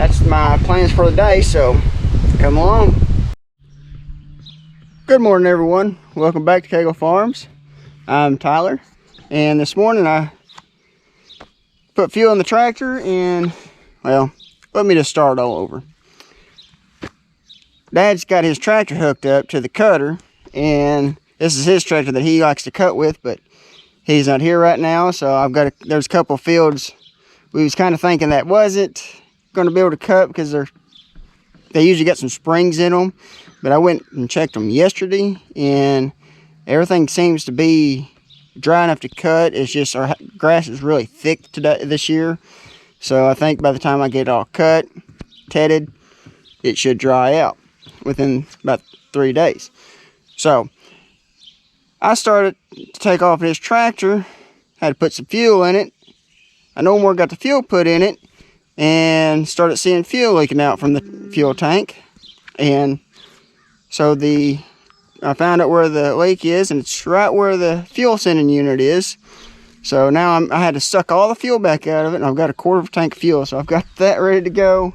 that's my plans for the day, so come along. Good morning, everyone. Welcome back to Cagle Farms. I'm Tyler, and this morning I put fuel in the tractor, and well, let me just start all over. Dad's got his tractor hooked up to the cutter, and this is his tractor that he likes to cut with, but he's not here right now, so there's a couple of fields we was kind of thinking that wasn't going to be able to cut because they usually got some springs in them, but I went and checked them yesterday, and everything seems to be dry enough to cut. It's just our grass is really thick this year, so I think by the time I get it all cut, tedded, it should dry out within about 3 days. So I started to take off this tractor, had to put some fuel in it. I no more got the fuel put in it, and started seeing fuel leaking out from the fuel tank. And so I found out where the leak is, and it's right where the fuel sending unit is. So now I had to suck all the fuel back out of it, and I've got a 1/4 tank of fuel. So I've got that ready to go,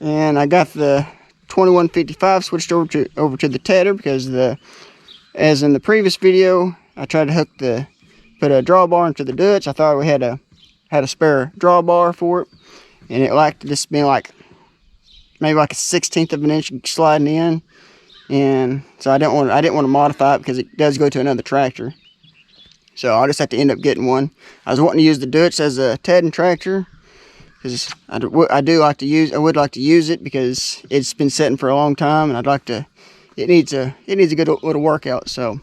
and I got the 2155 switched over to the tedder because as in the previous video, I tried to put a drawbar into the Dutch. I thought we had a spare drawbar for it, and it lacked just being maybe like a 1/16 of an inch sliding in, and so I didn't want to modify it because it does go to another tractor. So I just had to end up getting one. I was wanting to use the Dutch as a tedding tractor because I would like to use it because it's been sitting for a long time, and it needs a good little workout. So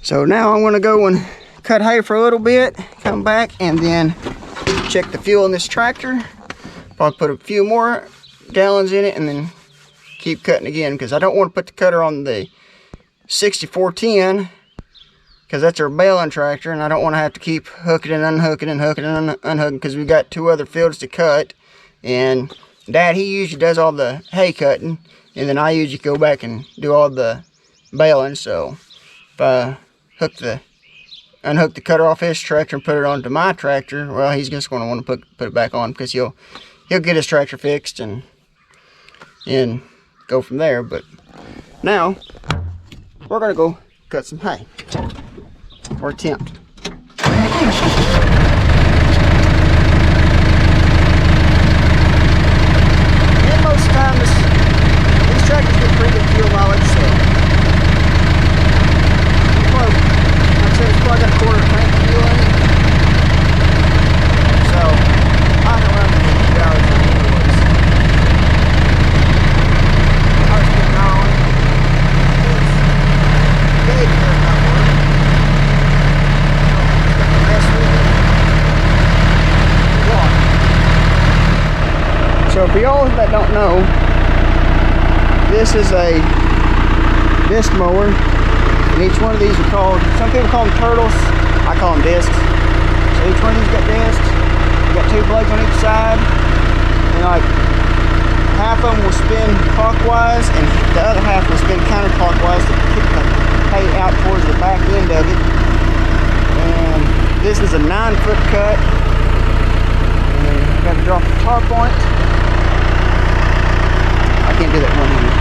now I'm going to go and cut hay for a little bit, come back, and then check the fuel in this tractor. Probably put a few more gallons in it, and then keep cutting again, because I don't want to put the cutter on the 6410 because that's our baling tractor, and I don't want to have to keep hooking and unhooking and hooking and unhooking because we've got 2 other fields to cut. And Dad, he usually does all the hay cutting, and then I usually go back and do all the baling. So if I unhook the cutter off his tractor and put it onto my tractor, well, he's just going to want to put it back on because he'll get his tractor fixed and go from there. But now we're going to go cut some hay, or attempt. And most of the time these tractors get pretty good fuel mileage, so it's probably got a 1/4 tank of fuel in it. So I can run for 2 hours anyways. I was getting on it. It's not working. So for y'all that don't know, this is a disc mower. And each one of these are called, some people call them turtles, I call them discs. So each one of these got discs. You got 2 blades on each side, and like half of them will spin clockwise, and the other half will spin counterclockwise to kick the hay out towards the back end of it. And this is a 9-foot cut, and I got to drop the tar point. I can't do that one-handed.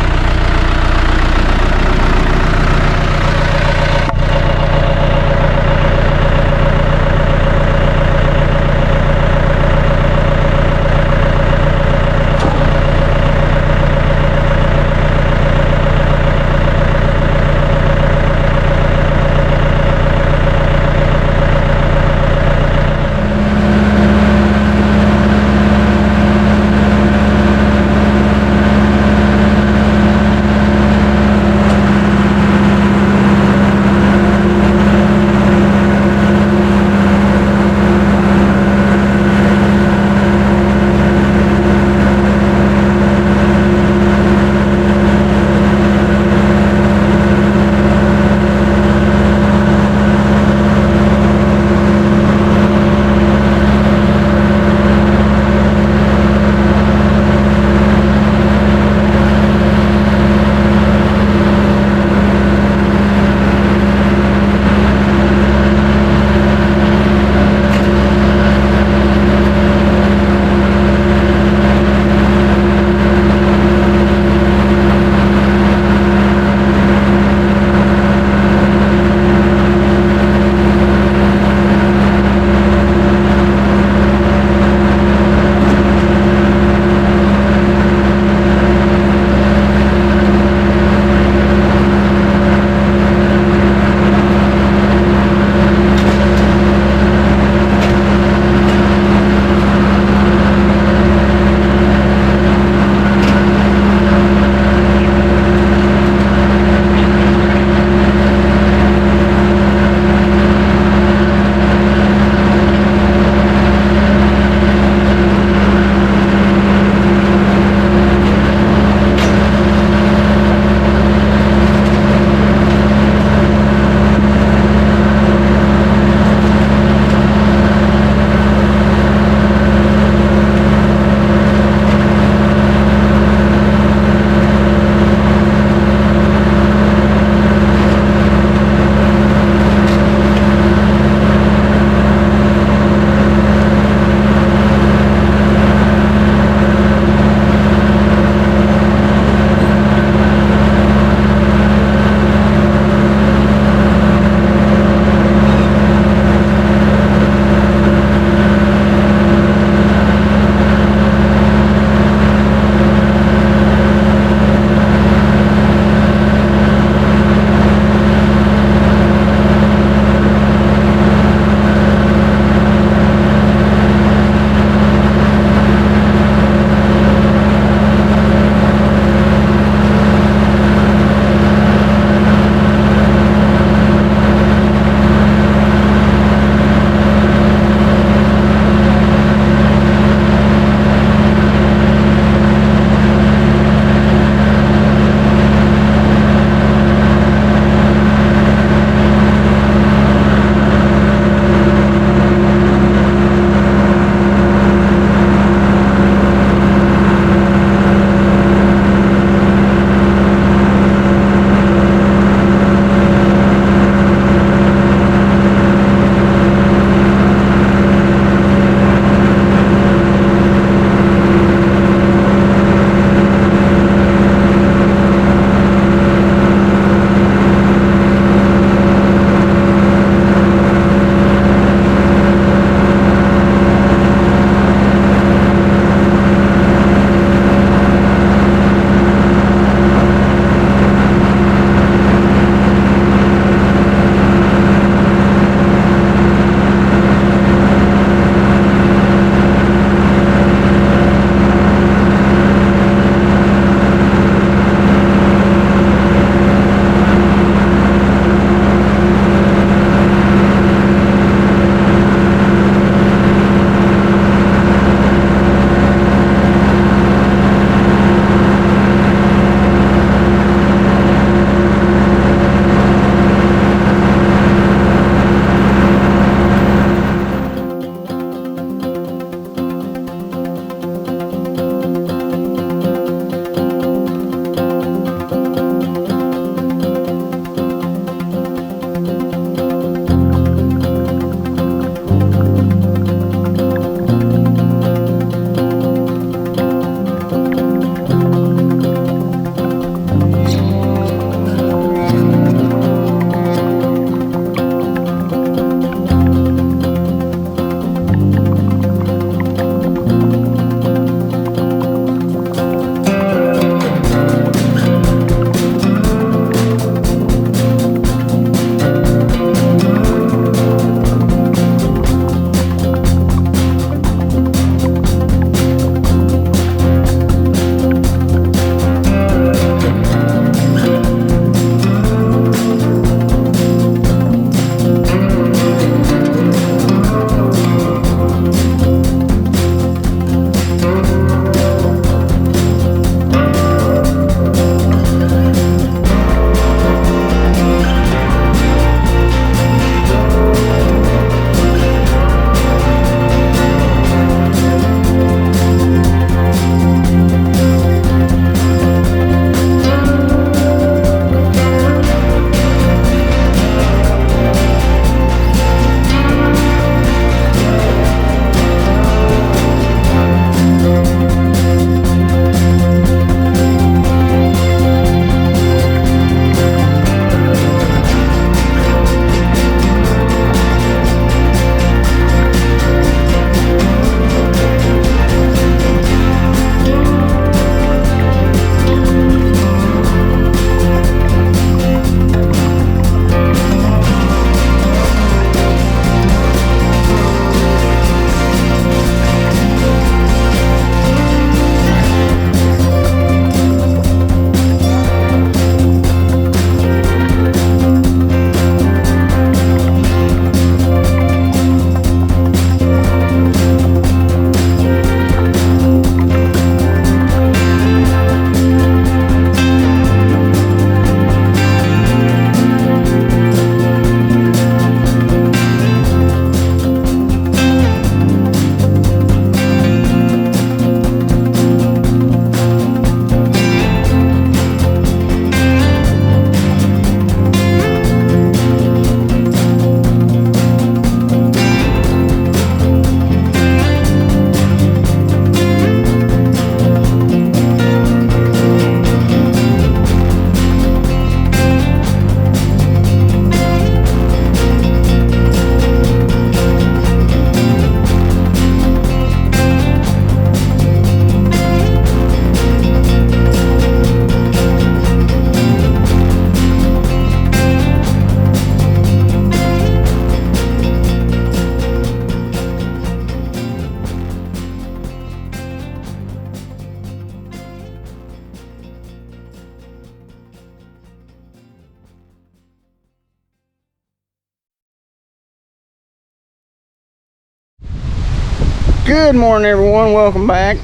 Good morning, everyone. Welcome back.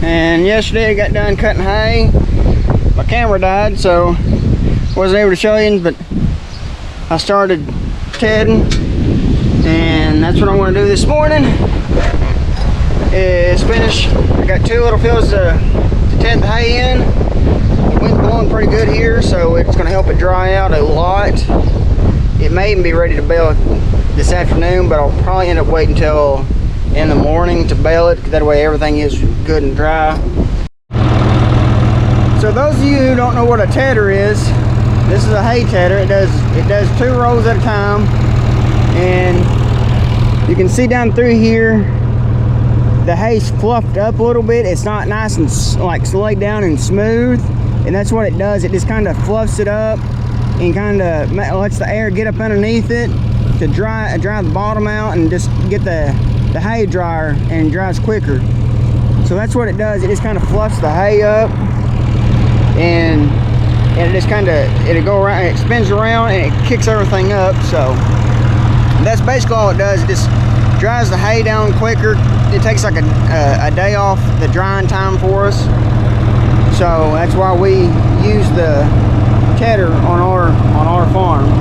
And yesterday I got done cutting hay. My camera died, so wasn't able to show you, but I started tedding, and that's what I'm going to do this morning. Is finish. I got 2 little fields to ted the hay in. The wind's blowing pretty good here, so it's going to help it dry out a lot. It may even be ready to bale it this afternoon, but I'll probably end up waiting until in the morning to bale it, that way everything is good and dry. So those of you who don't know what a tedder is, this is a hay tedder. It does 2 rows at a time, and you can see down through here the hay's fluffed up a little bit. It's not nice and like laid down and smooth, and that's what it does. It just kind of fluffs it up and kind of lets the air get up underneath it to dry the bottom out and just get the hay drier, and dries quicker. So that's what it does. It just kind of fluffs the hay up, and it just kind of, it'll go around, it spins around, and it kicks everything up. So that's basically all it does. It just dries the hay down quicker. It takes like a day off the drying time for us. So that's why we use the tedder on our farm.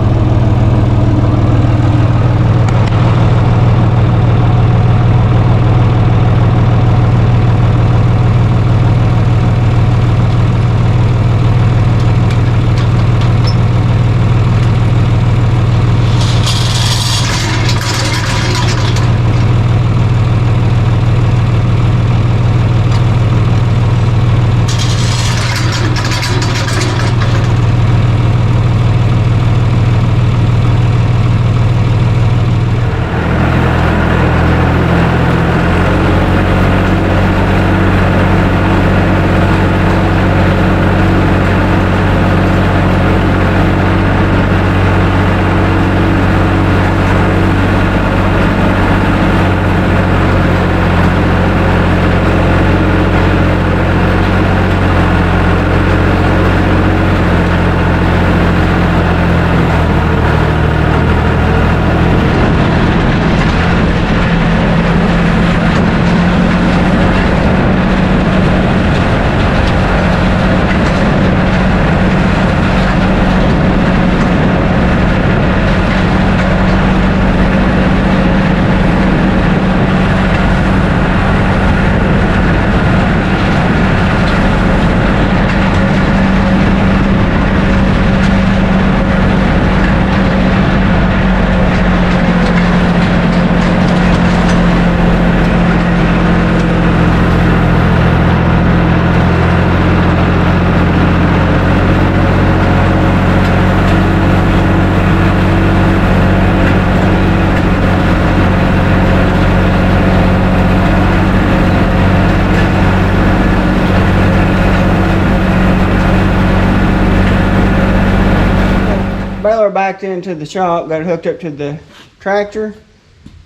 Baler backed into the shop, got it hooked up to the tractor.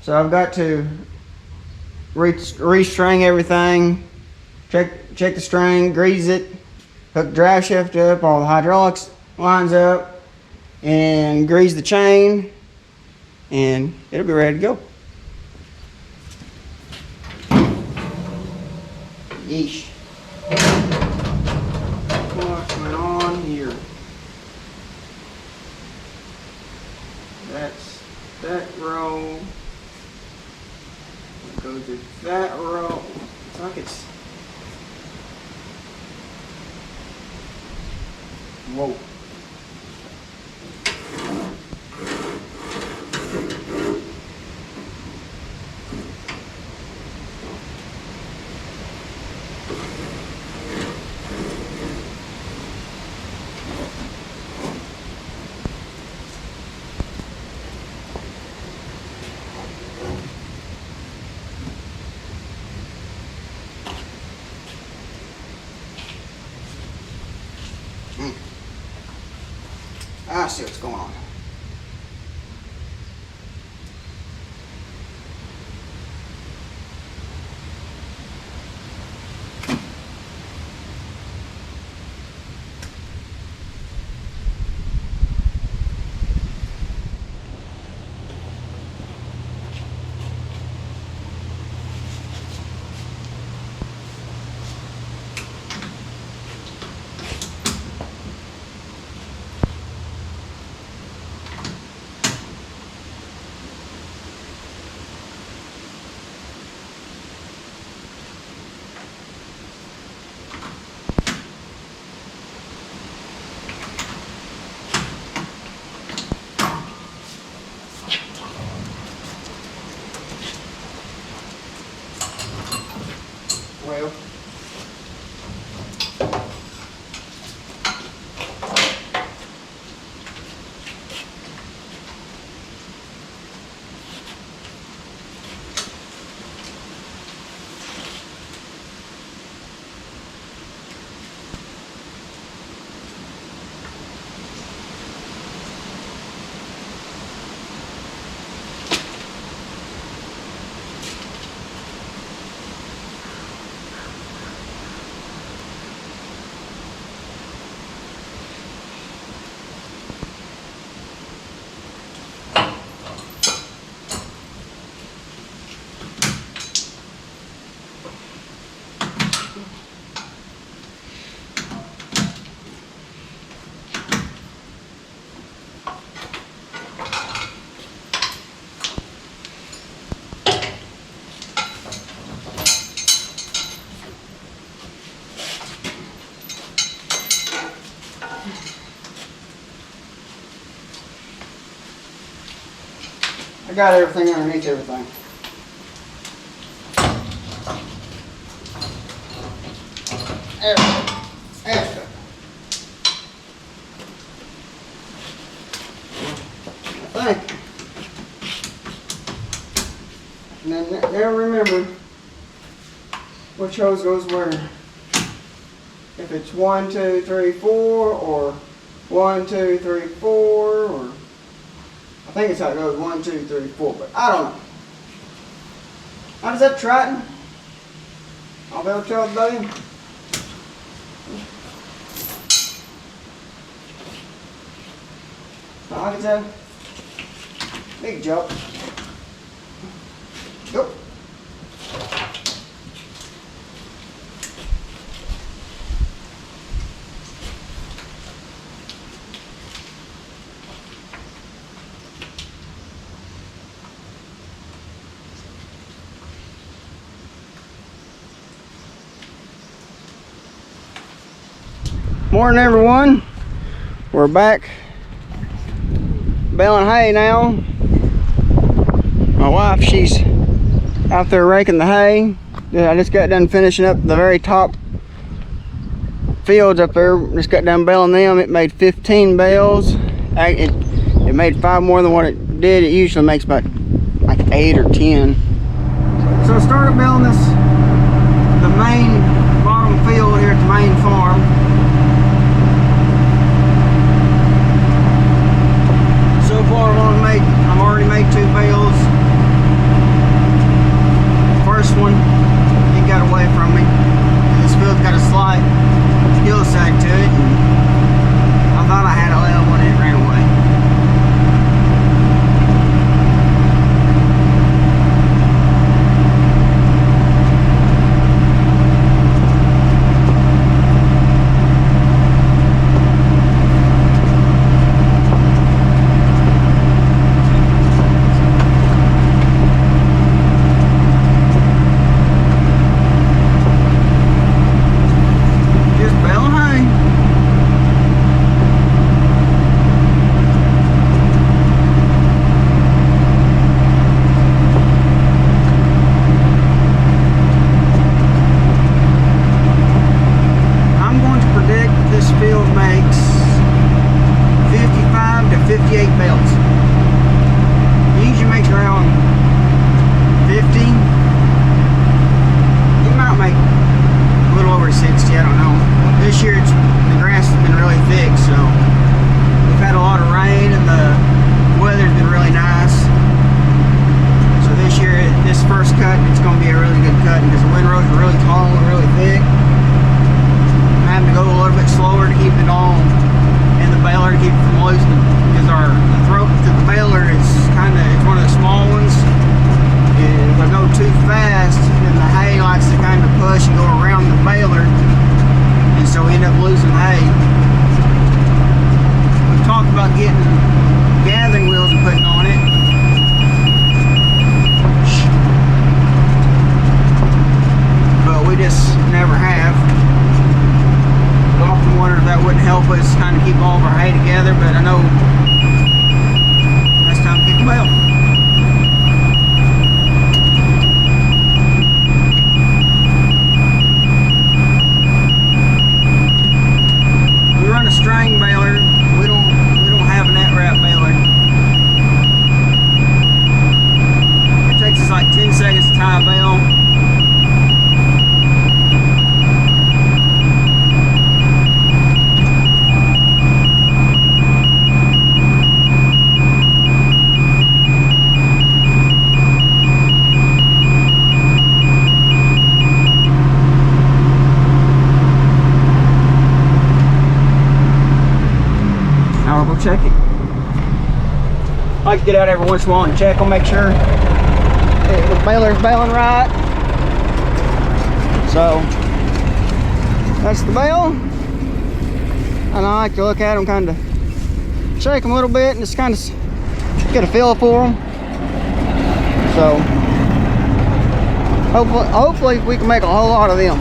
So I've got to restring everything, check the string, grease it, hook the drive shaft up, all the hydraulics lines up, and grease the chain, and it'll be ready to go. Yeesh. What's going on here? That's that row. Go to that row. It's like it's. Whoa. I see what's going on. got everything underneath everything. There we go. That's good. I think. And then now remember which hose goes where. If it's 1, 2, 3, 4, or 1, 2, 3, 4, or I think it's how it goes 1, 2, 3, 4, but I don't know. How does that Triton? I'll be able to tell everybody. Not like it's a big jump. Go. Morning everyone, we're back baling hay now. My wife, she's out there raking the hay. I just got done finishing up the very top fields up there. Just got done baling them. It made 15 bales. It made 5 more than what it did. It usually makes about like 8 or 10. So I started baling the main bottom field here at the main farm. So far I've already made 2 bales. First one, it got away from me. This field's got a slight hillside to it, and I thought I had a level and it ran away. Check it. I like to get out every once in a while and check them, make sure the baler's baling right. So that's the bale, and I like to look at them, kind of shake them a little bit, and just kind of get a feel for them. So hopefully we can make a whole lot of them.